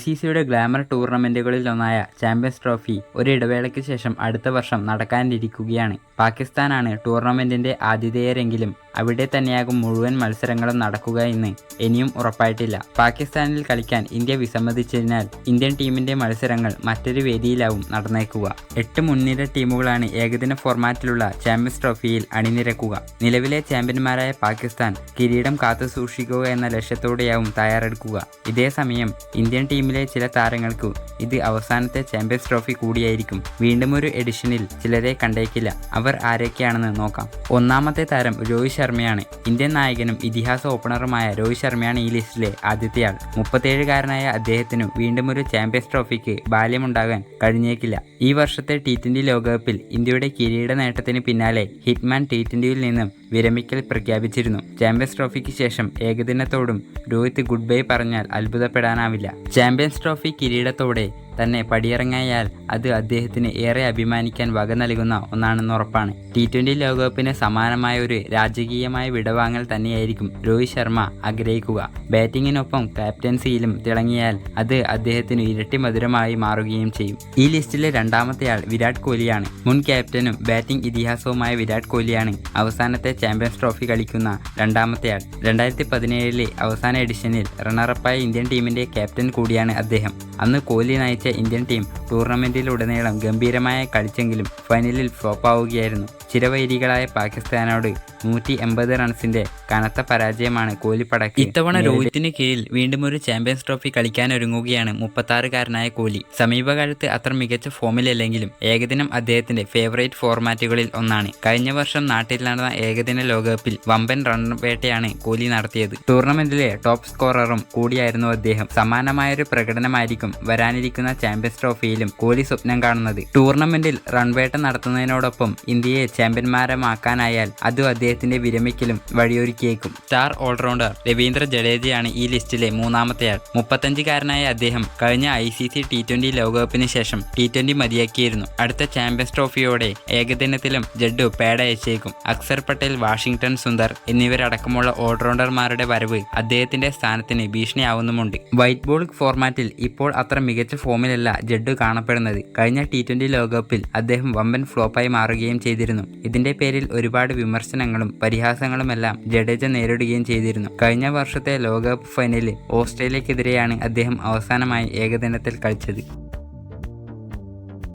ICCയുടെ glamour ടൂർണമെന്റുകളിലൊന്നായ champions trophy ഒരു ഇടവേളയ്ക്ക് ശേഷം അടുത്ത വർഷം നടക്കാനിരിക്കുകയാണ്. പാകിസ്ഥാനാണ് ടൂർണമെന്റിന്റെ ആതിഥേയരെങ്കിലും അവിടെ തന്നെയാകും മുഴുവൻ മത്സരങ്ങളും നടക്കുക എന്ന് ഇനിയും ഉറപ്പായിട്ടില്ല. പാകിസ്ഥാനിൽ കളിക്കാൻ ഇന്ത്യ വിസമ്മതിച്ചതിനാൽ ഇന്ത്യൻ ടീമിന്റെ മത്സരങ്ങൾ മറ്റൊരു വേദിയിലാവും നടന്നേക്കുക. 8 മുൻനിര ടീമുകളാണ് ഏകദിന ഫോർമാറ്റിലുള്ള ചാമ്പ്യൻസ് ട്രോഫിയിൽ അണിനിരക്കുക. നിലവിലെ ചാമ്പ്യന്മാരായ പാകിസ്ഥാൻ കിരീടം കാത്തുസൂക്ഷിക്കുക എന്ന ലക്ഷ്യത്തോടെയാവും തയ്യാറെടുക്കുക. ഇതേസമയം ഇന്ത്യൻ ടീമിലെ ചില താരങ്ങൾക്ക് ഇത് അവസാനത്തെ ചാമ്പ്യൻസ് ട്രോഫി കൂടിയായിരിക്കും. വീണ്ടുമൊരു എഡിഷനിൽ ചിലരെ കണ്ടേക്കില്ല. അവർ ആരൊക്കെയാണെന്ന് നോക്കാം. ഒന്നാമത്തെ താരം രോഹിത് ശർമ്മയാണ്. ഇന്ത്യൻ നായകനും ഇതിഹാസ ഓപ്പണറുമായ രോഹിത് ശർമ്മയാണ് ഈ ലിസ്റ്റിലെ ആദ്യത്തെയാൾ. 37-കാരനായ അദ്ദേഹത്തിനു വീണ്ടുമൊരു ചാമ്പ്യൻസ് ട്രോഫിക്ക് ബാല്യമുണ്ടാകാൻ കഴിഞ്ഞേക്കില്ല. ഈ വർഷത്തെ T20 ലോകകപ്പിൽ ഇന്ത്യയുടെ കിരീട നേട്ടത്തിന് പിന്നാലെ ഹിറ്റ്മാൻ T20യിൽ നിന്നും വിരമിക്കൽ പ്രഖ്യാപിച്ചിരുന്നു. ചാമ്പ്യൻസ് ട്രോഫിക്ക് ശേഷം ഏകദിനത്തോടും രോഹിത് ഗുഡ് ബൈ പറഞ്ഞാൽ അത്ഭുതപ്പെടാനാവില്ല. ചാമ്പ്യൻസ് ട്രോഫി കിരീടത്തോടെ തന്നെ പടിയിറങ്ങിയാൽ അത് അദ്ദേഹത്തിന് ഏറെ അഭിമാനിക്കാൻ വക നൽകുന്ന ഒന്നാണെന്ന് ഉറപ്പാണ്. T20 ലോകകപ്പിന് സമാനമായ ഒരു രാജകീയമായ വിടവാങ്ങൽ തന്നെയായിരിക്കും രോഹിത് ശർമ്മ ആഗ്രഹിക്കുക. ബാറ്റിങ്ങിനൊപ്പം ക്യാപ്റ്റൻസിയിലും തിളങ്ങിയാൽ അത് അദ്ദേഹത്തിന് ഇരട്ടി മധുരമായി മാറുകയും ചെയ്യും. ഈ ലിസ്റ്റിലെ രണ്ടാമത്തെയാൾ വിരാട് കോഹ്ലിയാണ്. മുൻ ക്യാപ്റ്റനും ബാറ്റിംഗ് ഇതിഹാസവുമായ വിരാട് കോഹ്ലിയാണ് അവസാനത്തെ ചാമ്പ്യൻസ് ട്രോഫി കളിക്കുന്ന രണ്ടാമത്തെയാൾ. 2017 അവസാന എഡിഷനിൽ റണ്ണറപ്പായ ഇന്ത്യൻ ടീമിന്റെ ക്യാപ്റ്റൻ കൂടിയാണ് അദ്ദേഹം. അന്ന് കോഹ്ലി നയിച്ച ഇന്ത്യൻ ടീം ടൂർണമെന്റിലുടനീളം ഗംഭീരമായ കളിച്ചെങ്കിലും ഫൈനലിൽ ഫ്ലോപ്പാവുകയായിരുന്നു. ചിരവൈരികളായ പാകിസ്ഥാനോട് 180 റൺസിന്റെ കനത്ത പരാജയമാണ് കോഹ്ലി പടക്കി. ഇത്തവണ രോഹിത്തിന് കീഴിൽ വീണ്ടും ഒരു ചാമ്പ്യൻസ് ട്രോഫി കളിക്കാനൊരുങ്ങുകയാണ് 36-കാരനായ കോഹ്ലി. സമീപകാലത്ത് അത്ര മികച്ച ഫോമിലല്ലെങ്കിലും ഏകദിനം അദ്ദേഹത്തിന്റെ ഫേവറേറ്റ് ഫോർമാറ്റുകളിൽ ഒന്നാണ്. കഴിഞ്ഞ വർഷം നാട്ടിൽ നടന്ന ഏകദിന ലോകകപ്പിൽ വമ്പൻ റൺ വേട്ടയാണ് കോഹ്ലി നടത്തിയത്. ടൂർണമെന്റിലെ ടോപ്പ് സ്കോററും കൂടിയായിരുന്നു അദ്ദേഹം. സമാനമായൊരു പ്രകടനമായിരിക്കും വരാനിരിക്കുന്ന ചാമ്പ്യൻസ് ട്രോഫിയിലും കോഹ്ലി സ്വപ്നം കാണുന്നത്. ടൂർണമെന്റിൽ റൺവേട്ട നടത്തുന്നതിനോടൊപ്പം ഇന്ത്യയെ ചാമ്പ്യന്മാരാക്കാനായാൽ അതും അദ്ദേഹത്തിന്റെ വിരമിക്കലും വഴിയൊരുക്കിയേക്കും. സ്റ്റാർ ഓൾറൗണ്ടർ രവീന്ദ്ര ജഡേജയാണ് ഈ ലിസ്റ്റിലെ മൂന്നാമത്തെയാൾ. 35-കാരനായ അദ്ദേഹം കഴിഞ്ഞ ICC T20 ലോകകപ്പിന് ശേഷം T20 മതിയാക്കിയിരുന്നു. അടുത്ത ചാമ്പ്യൻസ് ട്രോഫിയോടെ ഏകദിനത്തിലും ജഡ്ഡു പേടയച്ചേക്കും. അക്സർ പട്ടേൽ, വാഷിംഗ്ടൺ സുന്ദർ എന്നിവരടക്കമുള്ള ഓൾറൗണ്ടർമാരുടെ വരവ് അദ്ദേഹത്തിന്റെ സ്ഥാനത്തിന് ഭീഷണിയാവുന്നുമുണ്ട്. വൈറ്റ് ബോൾ ഫോർമാറ്റിൽ ഇപ്പോൾ അത്ര മികച്ച ഫോമിലല്ല ജഡ്ഡു കാണപ്പെടുന്നത്. കഴിഞ്ഞ T20 ലോകകപ്പിൽ അദ്ദേഹം വമ്പൻ ഫ്ലോപ്പായി മാറുകയും ചെയ്തിരുന്നു. ഇതിന്റെ പേരിൽ ഒരുപാട് വിമർശനങ്ങളും പരിഹാസങ്ങളുമെല്ലാം ജഡേജ നേരിടുകയും ചെയ്തിരുന്നു. കഴിഞ്ഞ വർഷത്തെ ലോകകപ്പ് ഫൈനലിൽ ഓസ്ട്രേലിയക്കെതിരെയാണ് അദ്ദേഹം അവസാനമായി ഏകദിനത്തിൽ കളിച്ചത്.